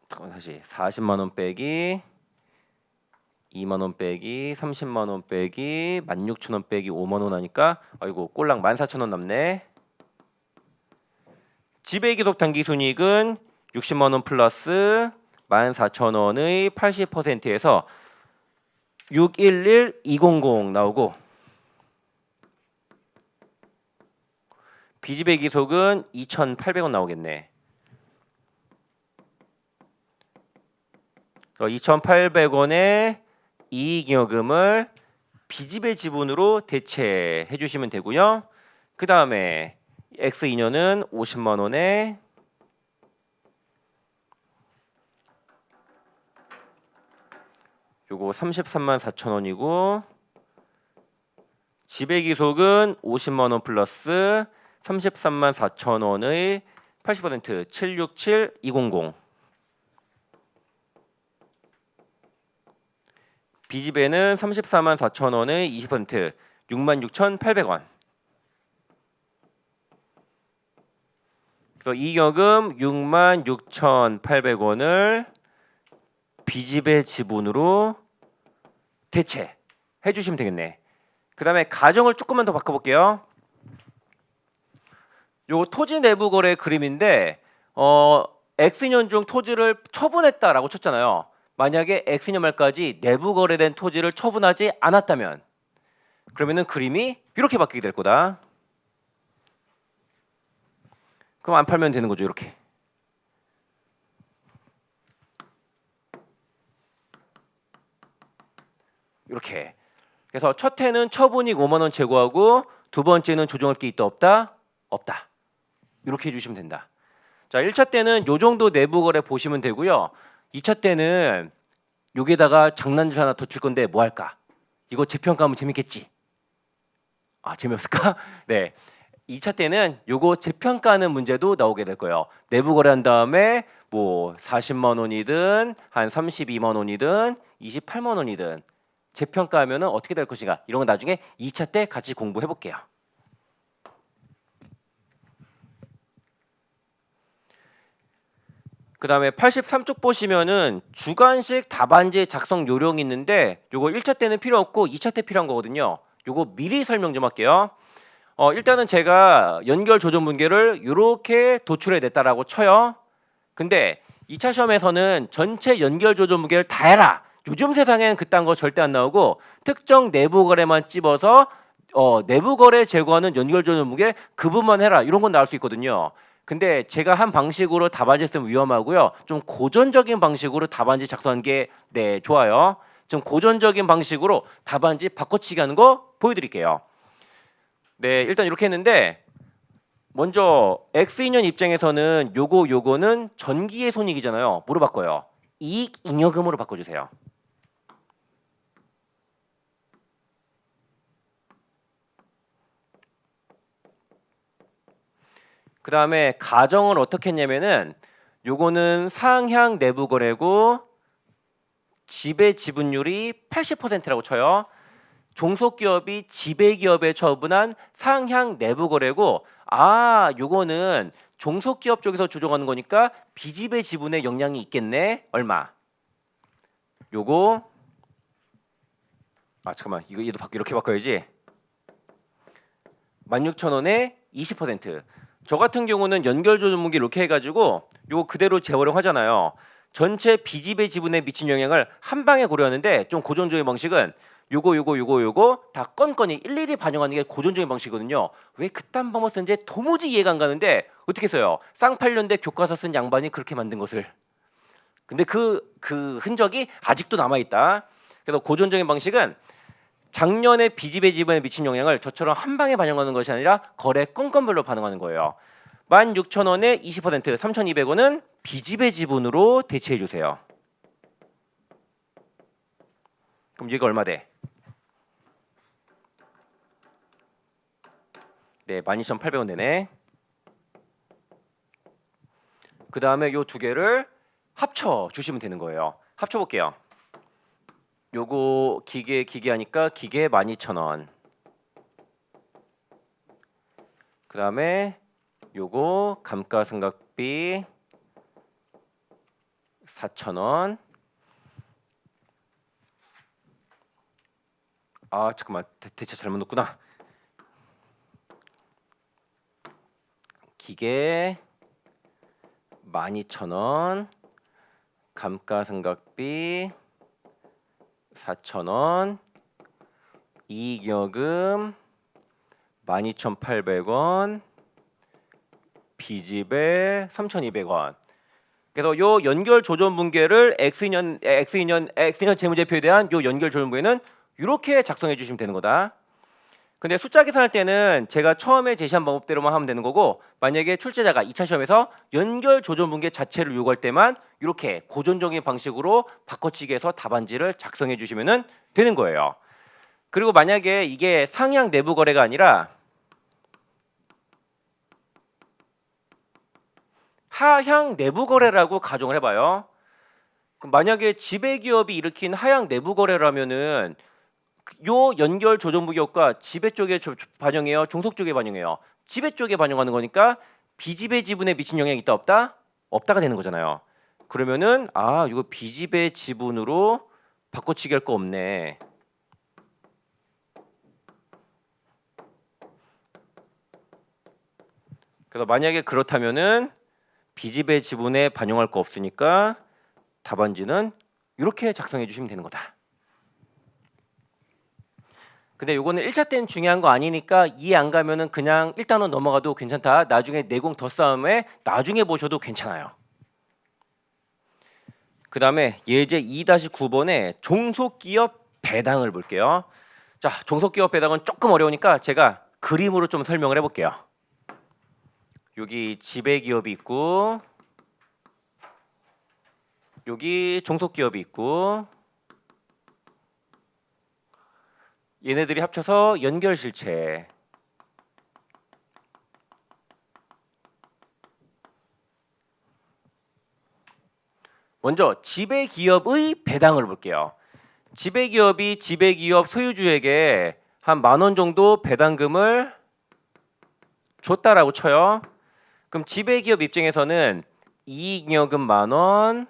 다시 40만 원 빼기 2만 원 빼기 30만 원 빼기 16,000원 빼기 5만 원 하니까 아이고 꼴랑 14,000원 남네. 지배 기속 단기 순이익은 60만 원 플러스 14,000원의 80%에서 611200 나오고, 비지배 기속은 2,800원 나오겠네. 2,800원의 이익잉여금을 비지배 지분으로 대체해 주시면 되고요. 그 다음에 X인연은 50만 원에 요거 33만 4천 원이고, 지배 기속은 50만 원 플러스 33만 4천 원의 80% 767,200. 비지배는 34만 4천 원의 20% 66,800원. 그래서 이익여금 66,800원을 비지배 지분으로 대체해 주시면 되겠네. 그 다음에 가정을 조금만 더 바꿔볼게요. 요 토지 내부 거래 그림인데 X년 중 토지를 처분했다라고 쳤잖아요. 만약에 X년 말까지 내부 거래된 토지를 처분하지 않았다면 그러면은 그림이 이렇게 바뀌게 될 거다. 그럼 안 팔면 되는 거죠. 이렇게. 이렇게. 그래서 첫 해는 처분이익 5만 원 제거하고 두 번째는 조정할 게 있다 없다? 없다. 이렇게 해주시면 된다. 자, 1차 때는 요 정도 내부 거래 보시면 되고요. 2차 때는 여기에다가 장난질 하나 더 칠 건데 뭐 할까? 이거 재평가하면 재밌겠지? 아, 재미없을까? 네. 2차 때는 요거 재평가하는 문제도 나오게 될 거예요. 내부 거래한 다음에 뭐 40만 원이든 한 32만 원이든 28만 원이든 재평가하면은 어떻게 될 것인가? 이런 거 나중에 2차 때 같이 공부해 볼게요. 그 다음에 83쪽 보시면은 주관식 답안지 작성 요령이 있는데 요거 1차 때는 필요 없고 2차 때 필요한 거거든요. 요거 미리 설명 좀 할게요. 일단은 제가 연결 조정 분계를 이렇게 도출해 냈다라고 쳐요. 근데 2차 시험에서는 전체 연결 조정 분계를 다 해라. 요즘 세상엔 그딴 거 절대 안 나오고 특정 내부 거래만 찝어서 내부 거래 제거하는 연결 조정 분계 그 부분만 해라. 이런 건 나올 수 있거든요. 근데 제가 한 방식으로 답안지 쓰면 위험하고요. 좀 고전적인 방식으로 답안지 작성하는 게 네, 좋아요. 좀 고전적인 방식으로 답안지 바꿔치기 하는 거 보여드릴게요. 네, 일단 이렇게 했는데 먼저 X인연 입장에서는 요거는 전기의 손익이잖아요. 뭐로 바꿔요? 이익잉여금으로 바꿔주세요. 그 다음에 가정을 어떻게 했냐면은 요거는 상향 내부 거래고 지배 지분율이 80%라고 쳐요. 종속기업이 지배기업에 처분한 상향 내부 거래고, 요거는 종속기업 쪽에서 조정하는 거니까 비지배 지분에 영향이 있겠네. 얼마? 요거 잠깐만, 이거 얘도 이렇게 바꿔야지. 16,000원에 20%. 저 같은 경우는 연결조정문기 이렇게 해가지고 요거 그대로 재활용하잖아요. 전체 B집의 지분에 미친 영향을 한 방에 고려하는데 좀 고전적인 방식은 요거 다 건건이 일일이 반영하는 게 고전적인 방식이거든요. 왜 그딴 방법 쓰는지 도무지 이해가 안 가는데 어떻게 써요? 쌍팔년대 교과서 쓴 양반이 그렇게 만든 것을. 근데 그 흔적이 아직도 남아있다. 그래서 고전적인 방식은 작년에 B집의 지분에 미친 영향을 저처럼 한 방에 반영하는 것이 아니라 거래 건건별로 반영하는 거예요. 16,000원에 20%, 3,200원은 B집의 지분으로 대체해 주세요. 그럼 얘가 얼마 돼? 네, 12,800원 되네. 그 다음에 요 두 개를 합쳐 주시면 되는 거예요. 합쳐 볼게요. 요거 기계 하니까 기계 12,000원. 그 다음에 요거 감가상각비 4,000원. 아 잠깐만 대체 잘못 넣었구나. 기계 12,000원. 감가상각비 4,000원. 이익여금 12,800원. B집에 3,200원. 그래서 요 연결 조정 분계를 X년 재무제표에 대한 요 연결 조정 분계는 이렇게 작성해 주시면 되는 거다. 근데 숫자 계산할 때는 제가 처음에 제시한 방법대로만 하면 되는 거고, 만약에 출제자가 2차 시험에서 연결 조정 분계 자체를 요구할 때만 이렇게 고전적인 방식으로 바꿔치기 해서 답안지를 작성해 주시면 되는 거예요. 그리고 만약에 이게 상향 내부 거래가 아니라 하향 내부 거래라고 가정을 해봐요. 그럼 만약에 지배기업이 일으킨 하향 내부 거래라면은 요 연결 조정 부기업과 지배 쪽에 반영해요, 종속 쪽에 반영해요? 지배 쪽에 반영하는 거니까 B집의 지분에 미친 영향이 있다 없다? 없다가 되는 거잖아요. 그러면은 아 이거 B집의 지분으로 바꿔치기 할 거 없네. 그래서 만약에 그렇다면은 B집의 지분에 반영할 거 없으니까 답안지는 이렇게 작성해 주시면 되는 거다. 근데 요거는 1차 때는 중요한 거 아니니까 이해 안 가면은 그냥 일단은 넘어가도 괜찮다. 나중에 내공 더 싸움에 나중에 보셔도 괜찮아요. 그 다음에 예제 2-9번에 종속기업 배당을 볼게요. 자, 종속기업 배당은 조금 어려우니까 제가 그림으로 좀 설명을 해볼게요. 여기 지배기업이 있고 여기 종속기업이 있고 얘네들이 합쳐서 연결실체. 먼저 지배기업의 배당을 볼게요. 지배기업이 지배기업 소유주에게 한 10,000원 정도 배당금을 줬다라고 쳐요. 그럼 지배기업 입장에서는 이익여금 10,000원,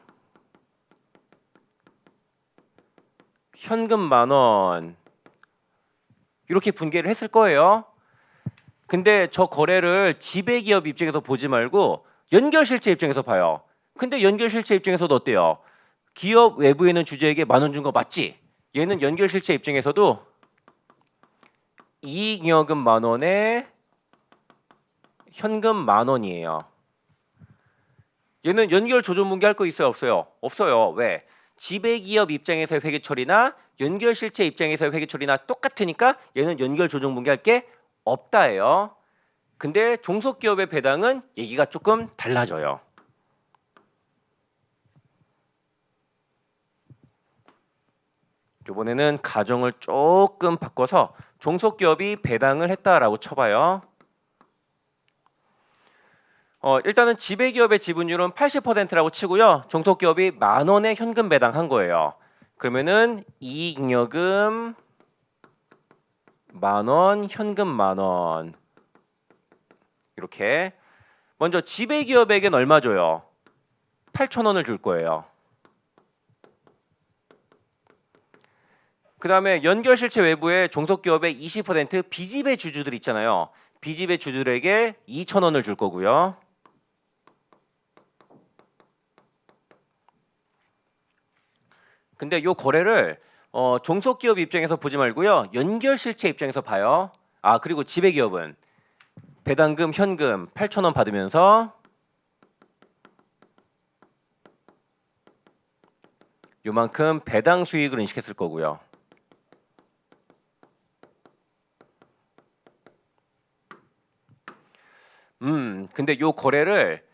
현금 10,000원 이렇게 분개를 했을 거예요. 근데 저 거래를 지배기업 입장에서 보지 말고 연결실체 입장에서 봐요. 근데 연결실체 입장에서도 어때요? 기업 외부에 있는 주주에게 10,000원 준 거 맞지? 얘는 연결실체 입장에서도 이익여금 10,000원에 현금 10,000원이에요. 얘는 연결 조정 분개할 거 있어요, 없어요? 없어요. 왜? 지배기업 입장에서의 회계 처리나 연결실체 입장에서의 회계 처리나 똑같으니까 얘는 연결 조정 분개할 게 없다예요. 근데 종속기업의 배당은 얘기가 조금 달라져요. 이번에는 가정을 조금 바꿔서 종속기업이 배당을 했다라고 쳐봐요. 일단은 지배기업의 지분율은 80%라고 치고요. 종속기업이 10,000원의 현금 배당한 거예요. 그러면은 이익여금 10,000원, 현금 10,000원 이렇게. 먼저 지배기업에겐 얼마 줘요? 8,000원을 줄 거예요. 그 다음에 연결실체 외부에 종속기업의 20% B집의 주주들 있잖아요. B집의 주주들에게 2,000원을 줄 거고요. 근데 요 거래를 종속기업 입장에서 보지 말고요. 연결실체 입장에서 봐요. 아, 그리고 지배기업은 배당금 현금 8,000원 받으면서 요만큼 배당 수익을 인식했을 거고요. 근데 요 거래를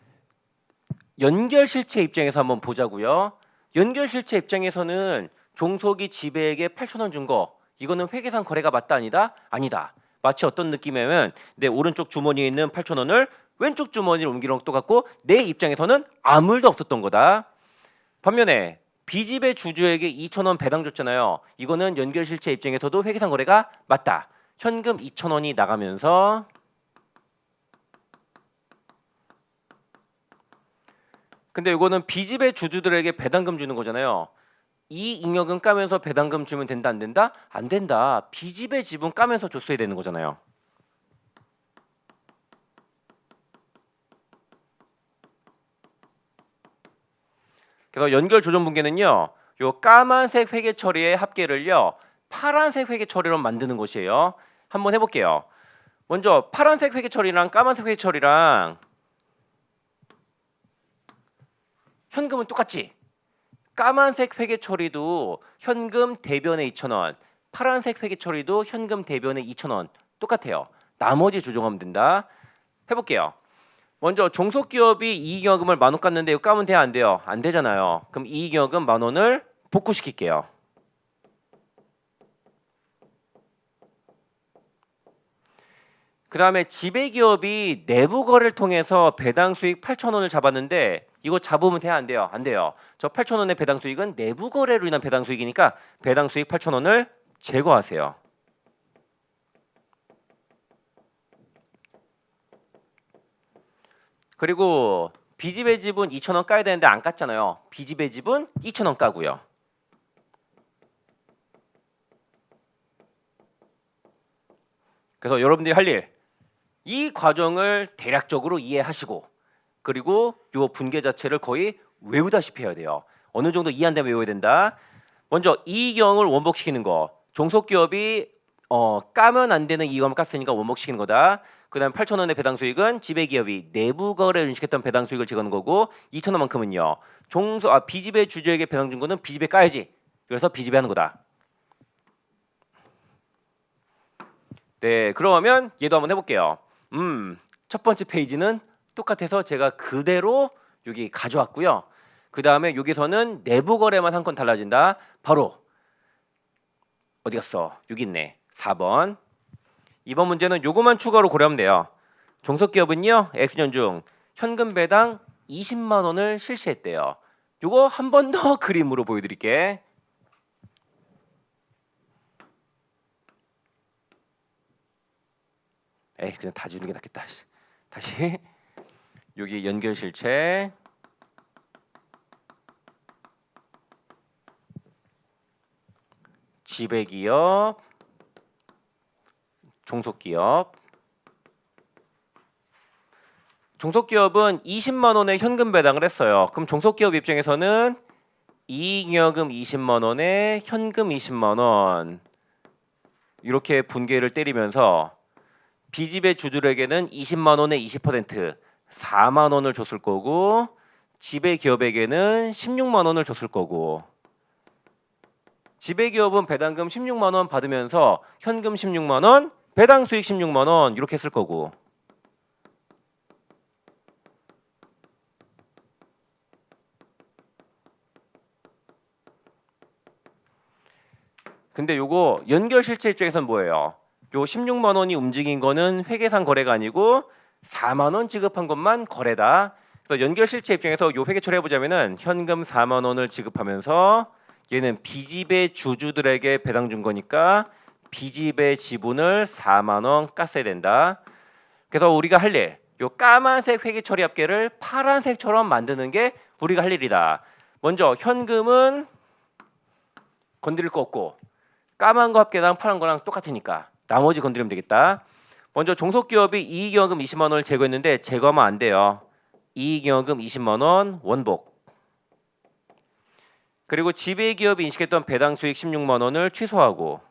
연결실체 입장에서 한번 보자고요. 연결실체 입장에서는 종속이 지배에게 8,000원 준 거, 이거는 회계상 거래가 맞다 아니다? 아니다. 마치 어떤 느낌이냐면 내 오른쪽 주머니에 있는 8,000원을 왼쪽 주머니로 옮기는 것도 같고 내 입장에서는 아무 일도 없었던 거다. 반면에 B집의 주주에게 2,000원 배당 줬잖아요. 이거는 연결실체 입장에서도 회계상 거래가 맞다. 현금 2,000원이 나가면서 근데 이거는 B집의 주주들에게 배당금 주는 거잖아요. 이 잉여금 까면서 배당금 주면 된다 안 된다? 안 된다. B집의 지분 까면서 줬어야 되는 거잖아요. 그래서 연결 조정 분계는요. 요 까만색 회계 처리의 합계를요. 파란색 회계 처리로 만드는 것이에요. 한번 해볼게요. 먼저 파란색 회계 처리랑 까만색 회계 처리랑 현금은 똑같지? 까만색 회계 처리도 현금 대변에 2,000원, 파란색 회계 처리도 현금 대변에 2,000원 똑같아요. 나머지 조정하면 된다. 해볼게요. 먼저 종속기업이 이익여금을 10,000원 깠는데 이거 까면 돼요 안 돼요? 안 되잖아요. 그럼 이익여금 10,000원을 복구시킬게요. 그 다음에 지배기업이 내부 거래를 통해서 배당 수익 8,000원을 잡았는데 이거 잡으면 돼요 안 돼요? 안 돼요. 저 8,000원의 배당 수익은 내부 거래로 인한 배당 수익이니까 배당 수익 8,000원을 제거하세요. 그리고 B집의 지분 2,000원 까야 되는데 안 깠잖아요. B집의 지분 2,000원 까고요. 그래서 여러분들이 할 일, 이 과정을 대략적으로 이해하시고 그리고 요 분계 자체를 거의 외우다시피 해야 돼요. 어느 정도 이해 안 되면 외워야 된다. 먼저 이익영을 원복시키는 거. 종속기업이 까면 안 되는 이익을 깠으니까 원복시키는 거다. 그다음 8,000원의 배당 수익은 지배기업이 내부 거래를 인식했던 배당 수익을 제거하는 거고 2,000원만큼은요. B집의 주주에게 배당 준 거는 B집에 까야지. 그래서 B집에 하는 거다. 네, 그러면 얘도 한번 해볼게요. 첫 번째 페이지는 똑같아서 제가 그대로 여기 가져왔고요. 그 다음에 여기서는 내부 거래만 한 건 달라진다. 바로 어디 갔어? 여기 있네. 4번. 이번 문제는 요거만 추가로 고려하면 돼요. 종속기업은요. X년 중 현금 배당 20만 원을 실시했대요. 요거 한 번 더 그림으로 보여드릴게. 에이 그냥 다 지우는 게 낫겠다. 다시 여기 연결실체 지배기업 종속기업은 20만 원의 현금 배당을 했어요. 그럼 종속기업 입장에서는 이익여금 20만 원에 현금 20만 원 이렇게 분계를 때리면서 B집의 주주에게는 20만 원의 20% 4만 원을 줬을 거고 지배기업에게는 16만 원을 줬을 거고 지배기업은 배당금 16만 원 받으면서 현금 16만 원, 배당 수익 16만 원 이렇게 했을 거고 근데 요거 연결실체 입장에서는 뭐예요? 요 16만 원이 움직인 거는 회계상 거래가 아니고 4만 원 지급한 것만 거래다. 그래서 연결실체 입장에서 요 회계 처리해 보자면은 현금 4만 원을 지급하면서 얘는 B집의 주주들에게 배당 준 거니까 B집의 지분을 4만 원 깠어야 된다. 그래서 우리가 할 일, 요 까만색 회계 처리 합계를 파란색처럼 만드는 게 우리가 할 일이다. 먼저 현금은 건드릴 거 없고 까만 거 합계랑 파란 거랑 똑같으니까 나머지 건드리면 되겠다. 먼저 종속기업이 이익영업금 20만 원을 제거했는데 제거하면 안 돼요. 이익영업금 20만 원 원복. 그리고 지배기업이 인식했던 배당 수익 16만 원을 취소하고,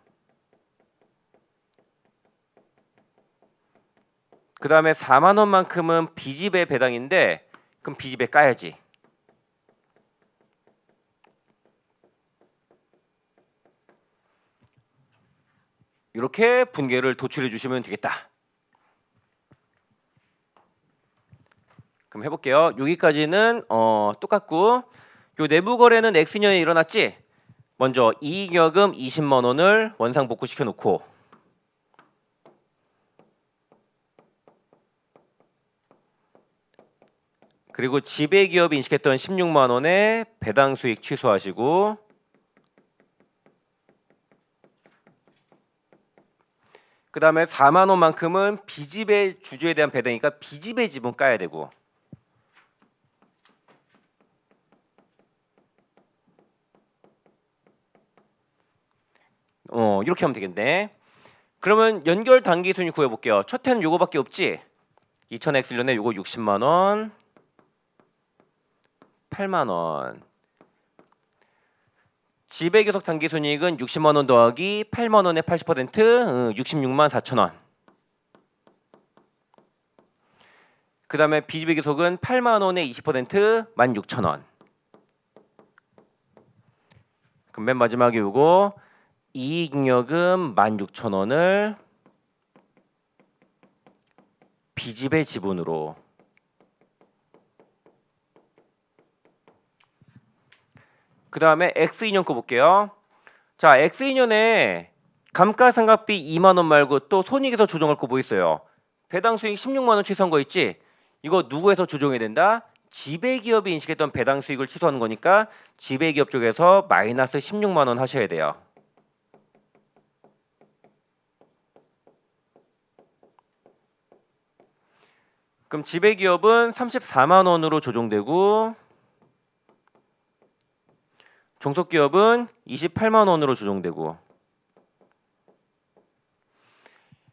그 다음에 4만 원만큼은 B집의 배당인데 그럼 B집에 까야지. 이렇게 분계를 도출해 주시면 되겠다. 그럼 해볼게요. 여기까지는 똑같고, 요 내부 거래는 X년에 일어났지. 먼저 이익여금 20만 원을 원상 복구시켜 놓고, 그리고 지배기업이 인식했던 16만 원의 배당 수익 취소하시고, 그 다음에 4만 원만큼은 B집의 주주에 대한 배당이니까 B집의 지분 까야 되고, 이렇게 하면 되겠네. 그러면 연결 단기 순위 구해 볼게요. 첫 해는 요거밖에 없지. 2000X년에 요거 60만 원, 8만 원. 지배계속 단기 순이익은 60만 원 더하기 8만 원의 80%, 66만 4천 원. 그 다음에 비지배계속은 8만 원의 20%, 16,000원. 그럼 맨 마지막에 요거 이익잉여금 16,000원을 B집의 지분으로. 그 다음에 X인연 거 볼게요. 자, X인연에 감가상각비 2만 원 말고 또 손익에서 조정할 거 뭐 있어요? 배당 수익 16만 원 취소한 거 있지? 이거 누구에서 조정해야 된다? 지배기업이 인식했던 배당 수익을 취소하는 거니까 지배기업 쪽에서 마이너스 16만 원 하셔야 돼요. 그럼 지배기업은 34만 원으로 조정되고, 종속기업은 28만 원으로 조정되고,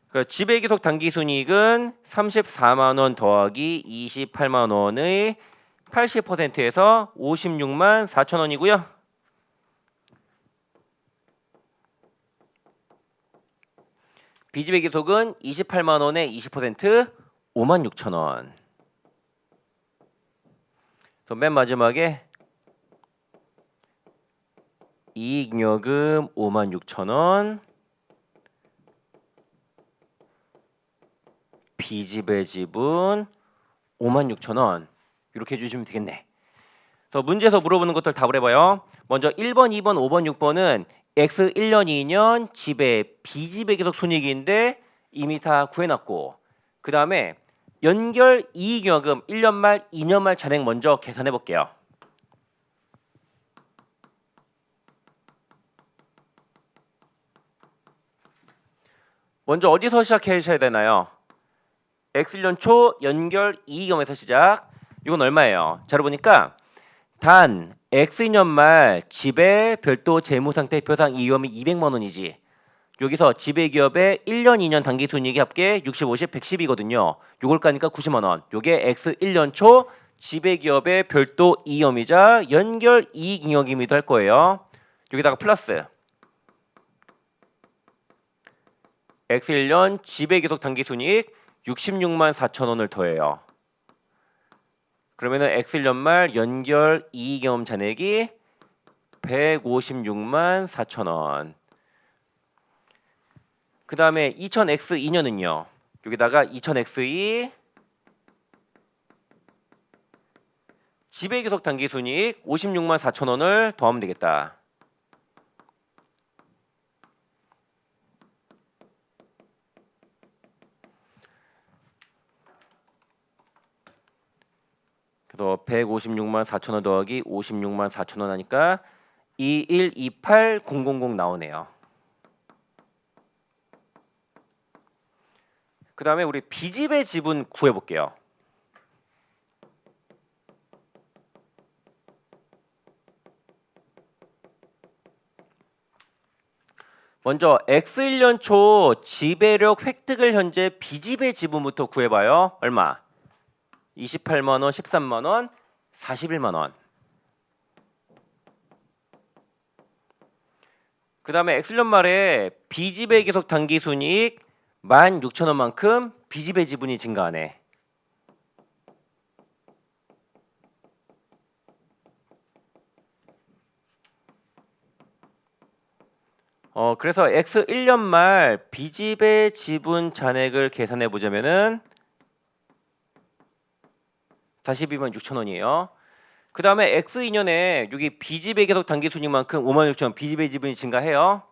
그러니까 지배계속 단기순이익은 34만 원 더하기 28만 원의 80%에서 56만 4천 원이고요. 비지배계속은 28만 원의 20%, 5만 6천 원. 맨 마지막에 이익여금 5만 6천 원, B집의 지분 5만 6천 원. 이렇게 해주시면 되겠네. 더 문제에서 물어보는 것들 답을 해봐요. 먼저 1번, 2번, 5번, 6번은 X 1년, 2년 집의 B집의 계속 순이익인데 이미 다 구해놨고, 그 다음에 연결 이익여금 1년 말, 2년 말 잔액 먼저 계산해 볼게요. 먼저 어디서 시작하셔야 되나요? X1년 초 연결 이익여금에서 시작. 이건 얼마예요? 자료 보니까 단 X2년 말 지배 별도 재무상태표상 이익여금이 200만 원이지. 여기서 지배기업의 1년, 2년 단기순이익이 합계 60, 50, 110이거든요. 요걸 까니까 90만 원. 요게 X1년 초 지배기업의 별도 이익여금이자 연결 이익잉여금이기도 할 거예요. 여기다가 플러스 X1년 지배계속 단기순이익 66만 4천 원을 더해요. 그러면은 X1년 말 연결 이익여금 잔액이 156만 4천 원. 그 다음에 2000X2년은요. 여기다가 2000X2 지배계속 단기순이익 56만 4천 원을 더하면 되겠다. 그래서 156만 4천 원 더하기 56만 4천 원 하니까 2128000 나오네요. 그 다음에 우리 B집의 지분 구해볼게요. 먼저 X1년 초 지배력 획득을 현재 B집의 지분부터 구해봐요. 얼마? 28만 원, 13만 원, 41만 원. 그 다음에 X년 말에 B집의 계속 당기순이익 16,000원만큼 B집의 지분이 증가하네. 그래서 X1년 말 B집의 지분 잔액을 계산해 보자면은 42만 6천원이에요. 그 다음에 X2년에 여기 B집의 계속 당기순이익만큼 5만 6천원 B집의 지분이 증가해요.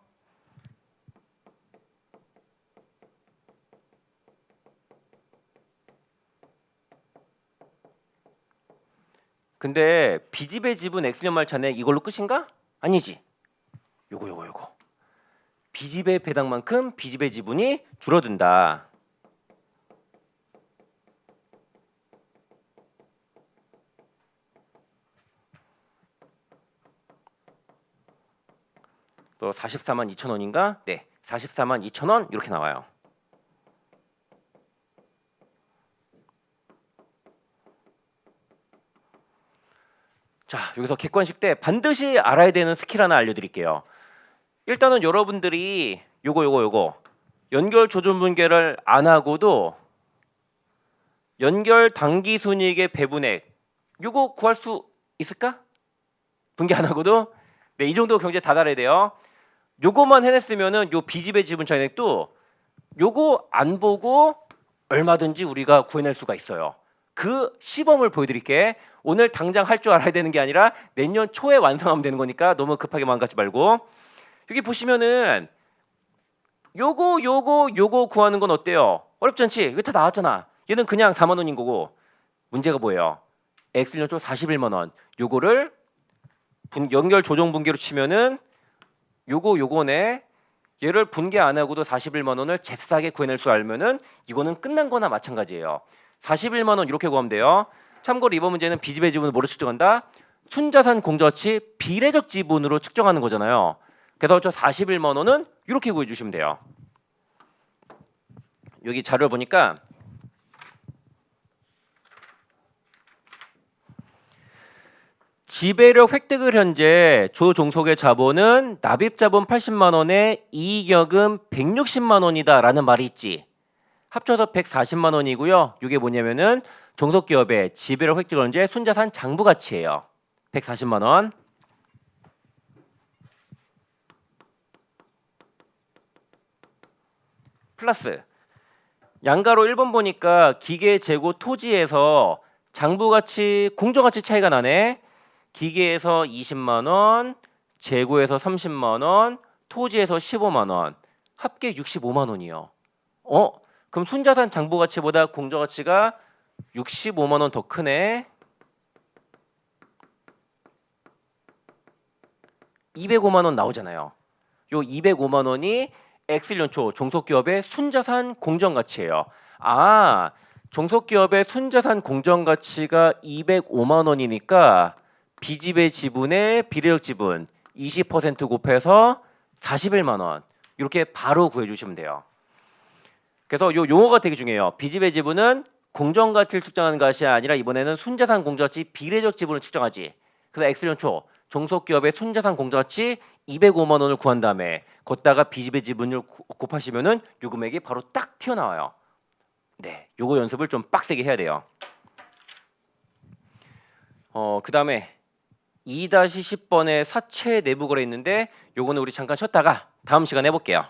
근데 B집의 지분 X년 말 잔액 이걸로 끝인가? 아니지. 요거. B집의 배당만큼 B집의 지분이 줄어든다. 또 44만 2천원인가? 네, 44만 2천원 이렇게 나와요. 자, 여기서 객관식 때 반드시 알아야 되는 스킬 하나 알려드릴게요. 일단은 여러분들이 요거 연결 조준 분계를 안 하고도 연결 당기순이익의 배분액 요거 구할 수 있을까? 분계 안 하고도? 네, 이 정도 경제 다 달아야 돼요. 요거만 해냈으면은 요 B집의 지분 잔액도 요거 안 보고 얼마든지 우리가 구해낼 수가 있어요. 그 시범을 보여드릴게. 오늘 당장 할 줄 알아야 되는 게 아니라 내년 초에 완성하면 되는 거니까 너무 급하게 마음 갖지 말고. 여기 보시면은 요거 구하는 건 어때요? 어렵지 않지? 이거 다 나왔잖아. 얘는 그냥 4만 원인 거고. 문제가 뭐예요? X년 초 41만 원. 요거를 연결 조정 분계로 치면은 요거네. 얘를 분계 안 하고도 41만 원을 잽싸게 구해낼 줄 알면은 이거는 끝난 거나 마찬가지예요. 41만 원 이렇게 구하면 돼요. 참고로 이번 문제는 B집의 지분을 뭐로 측정한다? 순자산 공저가치 비례적 지분으로 측정하는 거잖아요. 그래서 저 41만 원은 이렇게 구해 주시면 돼요. 여기 자료를 보니까 지배력 획득을 현재 조종속의 자본은 납입자본 80만 원에 이익여금 160만 원이다라는 말이 있지. 합쳐서 140만 원이고요. 이게 뭐냐면은 종속기업의 지배력 획득을 현재 순자산 장부가치예요. 140만 원. 플러스 양가로 1번 보니까 기계 재고 토지에서 장부가치 공정가치 차이가 나네. 기계에서 20만 원, 재고에서 30만 원, 토지에서 15만 원, 합계 65만 원이요. 그럼 순자산 장부가치보다 공정가치가 65만 원 더 크네. 205만 원 나오잖아요. 요 205만 원이 X년 초 종속기업의 순자산 공정가치예요. 아, 종속기업의 순자산 공정가치가 205만 원이니까 B집의 지분의 비례적 지분 20% 곱해서 41만 원 이렇게 바로 구해주시면 돼요. 그래서 요 용어가 되게 중요해요. B집의 지분은 공정가치를 측정하는 것이 아니라 이번에는 순자산 공정가치 비례적 지분을 측정하지. 그래서 X년 초 종속기업의 순자산 공정가치 205만 원을 구한 다음에 걷다가 B집의 지분을 곱하시면은 요 금액이 바로 딱 튀어나와요. 네, 요거 연습을 좀 빡세게 해야 돼요. 그 다음에 2-10번의 사채 내부 거래 있는데 요거는 우리 잠깐 쉬었다가 다음 시간에 해볼게요.